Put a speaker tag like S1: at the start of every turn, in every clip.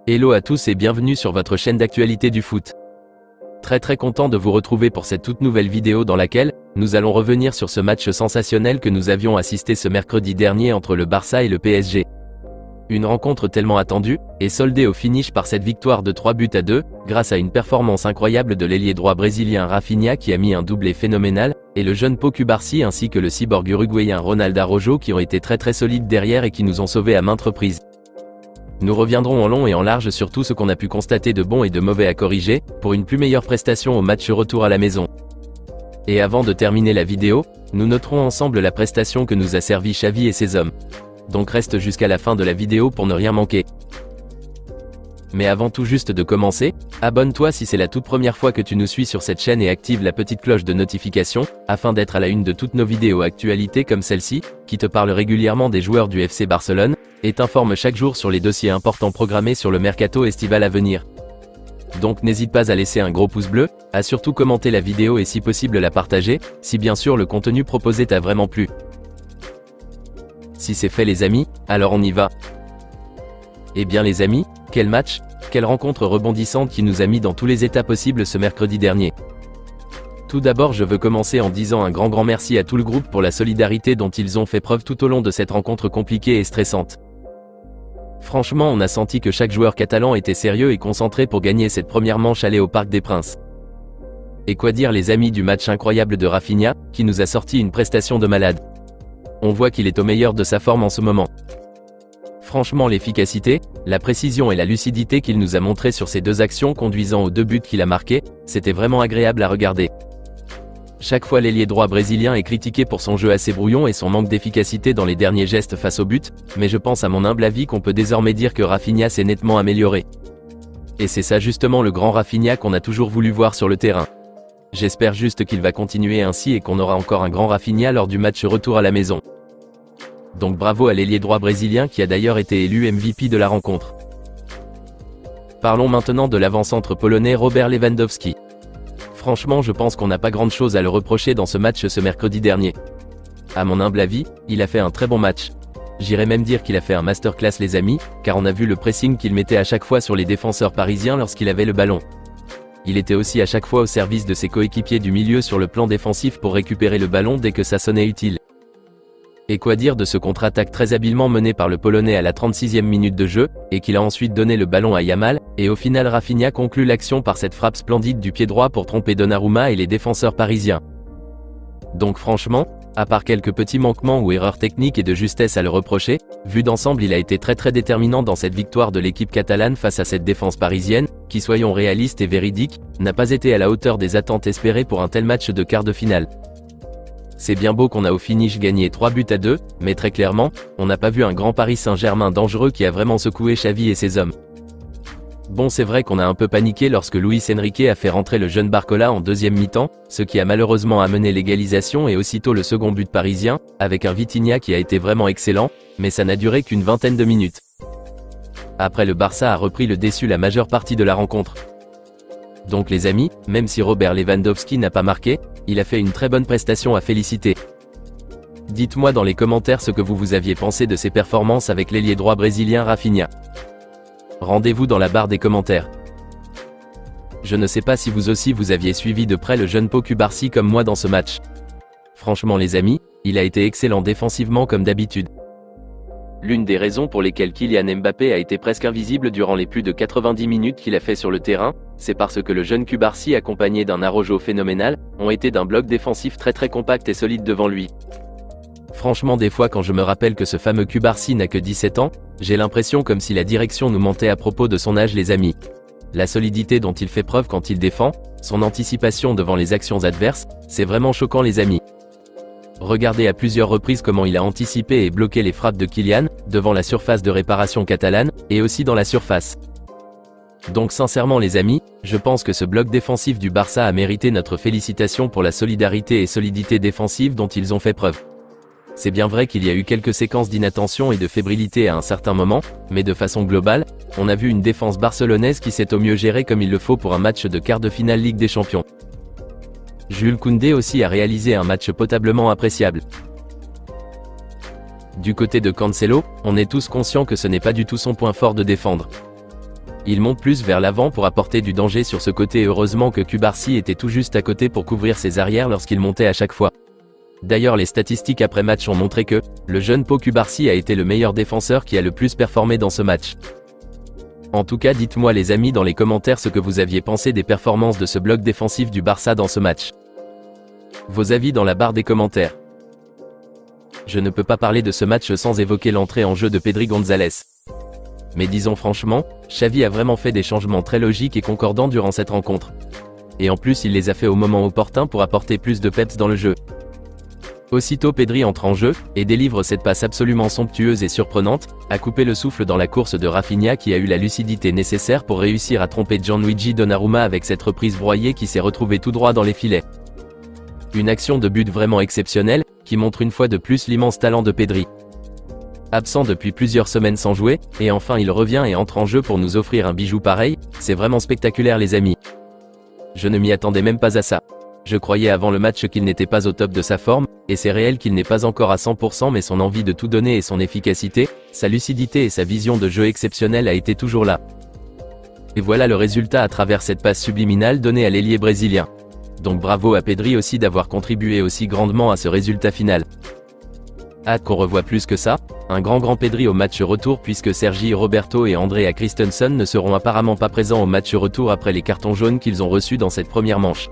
S1: Hello à tous et bienvenue sur votre chaîne d'actualité du foot. Très content de vous retrouver pour cette toute nouvelle vidéo dans laquelle nous allons revenir sur ce match sensationnel que nous avions assisté ce mercredi dernier entre le Barça et le PSG. Une rencontre tellement attendue, et soldée au finish par cette victoire de 3-2, grâce à une performance incroyable de l'ailier droit brésilien Rafinha qui a mis un doublé phénoménal, et le jeune Pau Cubarsí ainsi que le cyborg uruguayen Ronald Araujo qui ont été très solides derrière et qui nous ont sauvés à maintes reprises. Nous reviendrons en long et en large sur tout ce qu'on a pu constater de bon et de mauvais à corriger, pour une plus meilleure prestation au match retour à la maison. Et avant de terminer la vidéo, nous noterons ensemble la prestation que nous a servi Xavi et ses hommes. Donc reste jusqu'à la fin de la vidéo pour ne rien manquer. Mais avant tout juste de commencer, abonne-toi si c'est la toute première fois que tu nous suis sur cette chaîne et active la petite cloche de notification, afin d'être à la une de toutes nos vidéos actualités comme celle-ci, qui te parle régulièrement des joueurs du FC Barcelone, et t'informe chaque jour sur les dossiers importants programmés sur le mercato estival à venir. Donc n'hésite pas à laisser un gros pouce bleu, à surtout commenter la vidéo et si possible la partager, si bien sûr le contenu proposé t'a vraiment plu. Si c'est fait les amis, alors on y va. Eh bien les amis, quel match, quelle rencontre rebondissante qui nous a mis dans tous les états possibles ce mercredi dernier. Tout d'abord je veux commencer en disant un grand merci à tout le groupe pour la solidarité dont ils ont fait preuve tout au long de cette rencontre compliquée et stressante. Franchement on a senti que chaque joueur catalan était sérieux et concentré pour gagner cette première manche allée au Parc des Princes. Et quoi dire les amis du match incroyable de Rafinha, qui nous a sorti une prestation de malade. On voit qu'il est au meilleur de sa forme en ce moment. Franchement l'efficacité, la précision et la lucidité qu'il nous a montré sur ces deux actions conduisant aux deux buts qu'il a marqués, c'était vraiment agréable à regarder. Chaque fois l'ailier droit brésilien est critiqué pour son jeu assez brouillon et son manque d'efficacité dans les derniers gestes face au but, mais je pense à mon humble avis qu'on peut désormais dire que Rafinha s'est nettement amélioré. Et c'est ça justement le grand Rafinha qu'on a toujours voulu voir sur le terrain. J'espère juste qu'il va continuer ainsi et qu'on aura encore un grand Rafinha lors du match retour à la maison. Donc bravo à l'ailier droit brésilien qui a d'ailleurs été élu MVP de la rencontre. Parlons maintenant de l'avant-centre polonais Robert Lewandowski. Franchement je pense qu'on n'a pas grande chose à le reprocher dans ce match ce mercredi dernier. À mon humble avis, il a fait un très bon match. J'irais même dire qu'il a fait un masterclass les amis, car on a vu le pressing qu'il mettait à chaque fois sur les défenseurs parisiens lorsqu'il avait le ballon. Il était aussi à chaque fois au service de ses coéquipiers du milieu sur le plan défensif pour récupérer le ballon dès que ça sonnait utile. Et quoi dire de ce contre-attaque très habilement mené par le Polonais à la 36e minute de jeu, et qu'il a ensuite donné le ballon à Yamal, et au final Rafinha conclut l'action par cette frappe splendide du pied droit pour tromper Donnarumma et les défenseurs parisiens. Donc franchement, à part quelques petits manquements ou erreurs techniques et de justesse à le reprocher, vu d'ensemble il a été très déterminant dans cette victoire de l'équipe catalane face à cette défense parisienne, qui soyons réalistes et véridiques, n'a pas été à la hauteur des attentes espérées pour un tel match de quart de finale. C'est bien beau qu'on a au finish gagné 3-2, mais très clairement, on n'a pas vu un grand Paris Saint-Germain dangereux qui a vraiment secoué Xavi et ses hommes. Bon c'est vrai qu'on a un peu paniqué lorsque Luis Enrique a fait rentrer le jeune Barcola en deuxième mi-temps, ce qui a malheureusement amené l'égalisation et aussitôt le second but parisien, avec un Vitinha qui a été vraiment excellent, mais ça n'a duré qu'une vingtaine de minutes. Après le Barça a repris le dessus la majeure partie de la rencontre. Donc les amis, même si Robert Lewandowski n'a pas marqué, il a fait une très bonne prestation à féliciter. Dites-moi dans les commentaires ce que vous aviez pensé de ses performances avec l'ailier droit brésilien Rafinha. Rendez-vous dans la barre des commentaires. Je ne sais pas si vous aussi vous aviez suivi de près le jeune Pau Cubarsí comme moi dans ce match. Franchement les amis, il a été excellent défensivement comme d'habitude. L'une des raisons pour lesquelles Kylian Mbappé a été presque invisible durant les plus de 90 minutes qu'il a fait sur le terrain, c'est parce que le jeune Cubarsí accompagné d'un Araujo phénoménal, ont été d'un bloc défensif très compact et solide devant lui. Franchement des fois quand je me rappelle que ce fameux Cubarsí n'a que 17 ans, j'ai l'impression comme si la direction nous mentait à propos de son âge les amis. La solidité dont il fait preuve quand il défend, son anticipation devant les actions adverses, c'est vraiment choquant les amis. Regardez à plusieurs reprises comment il a anticipé et bloqué les frappes de Kylian, devant la surface de réparation catalane, et aussi dans la surface. Donc sincèrement les amis, je pense que ce bloc défensif du Barça a mérité notre félicitation pour la solidarité et solidité défensive dont ils ont fait preuve. C'est bien vrai qu'il y a eu quelques séquences d'inattention et de fébrilité à un certain moment, mais de façon globale, on a vu une défense barcelonaise qui s'est au mieux gérée comme il le faut pour un match de quart de finale Ligue des Champions. Jules Koundé aussi a réalisé un match potablement appréciable. Du côté de Cancelo, on est tous conscients que ce n'est pas du tout son point fort de défendre. Il monte plus vers l'avant pour apporter du danger sur ce côté et heureusement que Cubarsí était tout juste à côté pour couvrir ses arrières lorsqu'il montait à chaque fois. D'ailleurs les statistiques après match ont montré que, le jeune Pau Cubarsí a été le meilleur défenseur qui a le plus performé dans ce match. En tout cas dites-moi les amis dans les commentaires ce que vous aviez pensé des performances de ce bloc défensif du Barça dans ce match. Vos avis dans la barre des commentaires. Je ne peux pas parler de ce match sans évoquer l'entrée en jeu de Pedri González. Mais disons franchement, Xavi a vraiment fait des changements très logiques et concordants durant cette rencontre. Et en plus il les a fait au moment opportun pour apporter plus de peps dans le jeu. Aussitôt Pedri entre en jeu, et délivre cette passe absolument somptueuse et surprenante, a coupé le souffle dans la course de Rafinha qui a eu la lucidité nécessaire pour réussir à tromper Gianluigi Donnarumma avec cette reprise broyée qui s'est retrouvée tout droit dans les filets. Une action de but vraiment exceptionnelle, qui montre une fois de plus l'immense talent de Pedri. Absent depuis plusieurs semaines sans jouer, et enfin il revient et entre en jeu pour nous offrir un bijou pareil, c'est vraiment spectaculaire les amis. Je ne m'y attendais même pas à ça. Je croyais avant le match qu'il n'était pas au top de sa forme, et c'est réel qu'il n'est pas encore à 100% mais son envie de tout donner et son efficacité, sa lucidité et sa vision de jeu exceptionnelle a été toujours là. Et voilà le résultat à travers cette passe subliminale donnée à l'ailier brésilien. Donc bravo à Pedri aussi d'avoir contribué aussi grandement à ce résultat final. Hâte qu'on revoie plus que ça, un grand Pedri au match retour puisque Sergi Roberto et Andrea Christensen ne seront apparemment pas présents au match retour après les cartons jaunes qu'ils ont reçus dans cette première manche.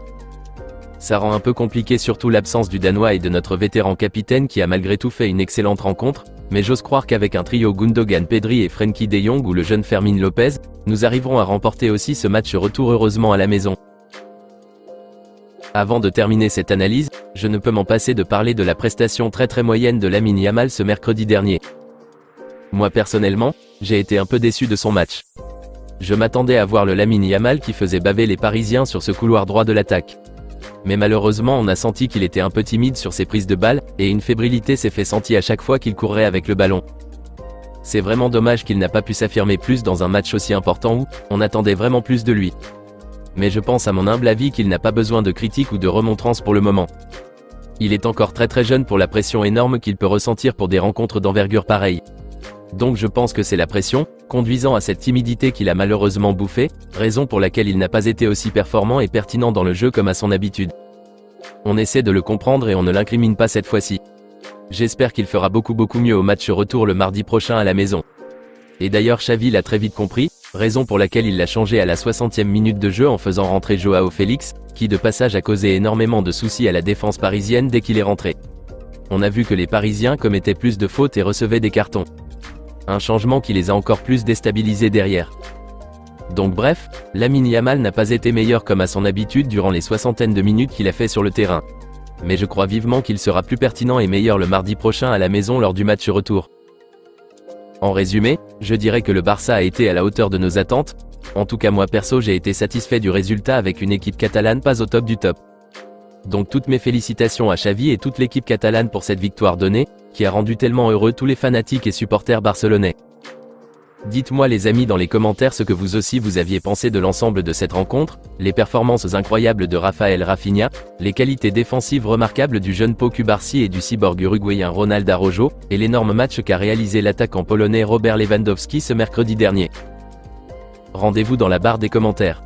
S1: Ça rend un peu compliqué surtout l'absence du Danois et de notre vétéran capitaine qui a malgré tout fait une excellente rencontre, mais j'ose croire qu'avec un trio Gundogan, Pedri et Frenkie de Jong ou le jeune Fermin Lopez, nous arriverons à remporter aussi ce match retour heureusement à la maison. Avant de terminer cette analyse, je ne peux m'en passer de parler de la prestation très moyenne de Lamine Yamal ce mercredi dernier. Moi personnellement, j'ai été un peu déçu de son match. Je m'attendais à voir le Lamine Yamal qui faisait baver les Parisiens sur ce couloir droit de l'attaque. Mais malheureusement on a senti qu'il était un peu timide sur ses prises de balles, et une fébrilité s'est fait sentir à chaque fois qu'il courait avec le ballon. C'est vraiment dommage qu'il n'a pas pu s'affirmer plus dans un match aussi important où, on attendait vraiment plus de lui. Mais je pense à mon humble avis qu'il n'a pas besoin de critiques ou de remontrances pour le moment. Il est encore très jeune pour la pression énorme qu'il peut ressentir pour des rencontres d'envergure pareille. Donc je pense que c'est la pression, conduisant à cette timidité qu'il a malheureusement bouffée, raison pour laquelle il n'a pas été aussi performant et pertinent dans le jeu comme à son habitude. On essaie de le comprendre et on ne l'incrimine pas cette fois-ci. J'espère qu'il fera beaucoup mieux au match retour le mardi prochain à la maison. Et d'ailleurs Xavi l'a très vite compris, raison pour laquelle il l'a changé à la 60e minute de jeu en faisant rentrer Joao Félix, qui de passage a causé énormément de soucis à la défense parisienne dès qu'il est rentré. On a vu que les Parisiens commettaient plus de fautes et recevaient des cartons. Un changement qui les a encore plus déstabilisés derrière. Donc bref, Lamine Yamal n'a pas été meilleur comme à son habitude durant les soixantaines de minutes qu'il a fait sur le terrain. Mais je crois vivement qu'il sera plus pertinent et meilleur le mardi prochain à la maison lors du match retour. En résumé, je dirais que le Barça a été à la hauteur de nos attentes, en tout cas moi perso j'ai été satisfait du résultat avec une équipe catalane pas au top du top. Donc toutes mes félicitations à Xavi et toute l'équipe catalane pour cette victoire donnée, qui a rendu tellement heureux tous les fanatiques et supporters barcelonais. Dites-moi les amis dans les commentaires ce que vous aussi vous aviez pensé de l'ensemble de cette rencontre, les performances incroyables de Raphaël Rafinha, les qualités défensives remarquables du jeune Pau Cubarsí et du cyborg uruguayen Ronald Araujo, et l'énorme match qu'a réalisé l'attaquant polonais Robert Lewandowski ce mercredi dernier. Rendez-vous dans la barre des commentaires.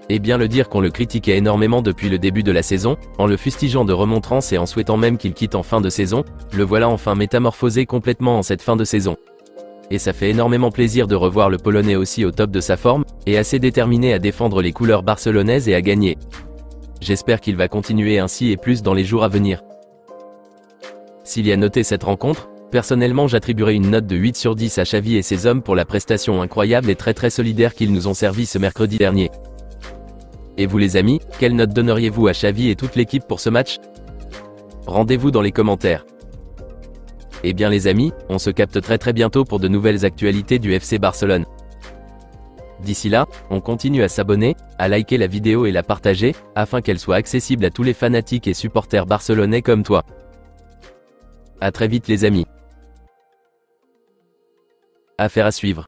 S1: Et bien le dire qu'on le critiquait énormément depuis le début de la saison, en le fustigeant de remontrance et en souhaitant même qu'il quitte en fin de saison, le voilà enfin métamorphosé complètement en cette fin de saison. Et ça fait énormément plaisir de revoir le Polonais aussi au top de sa forme, et assez déterminé à défendre les couleurs barcelonaises et à gagner. J'espère qu'il va continuer ainsi et plus dans les jours à venir. S'il y a noté cette rencontre, personnellement j'attribuerai une note de 8 sur 10 à Xavi et ses hommes pour la prestation incroyable et très solidaire qu'ils nous ont servi ce mercredi dernier. Et vous les amis, quelle note donneriez-vous à Xavi et toute l'équipe pour ce match? Rendez-vous dans les commentaires. Et bien les amis, on se capte très bientôt pour de nouvelles actualités du FC Barcelone. D'ici là, on continue à s'abonner, à liker la vidéo et la partager, afin qu'elle soit accessible à tous les fanatiques et supporters barcelonais comme toi. À très vite les amis. Affaire à suivre.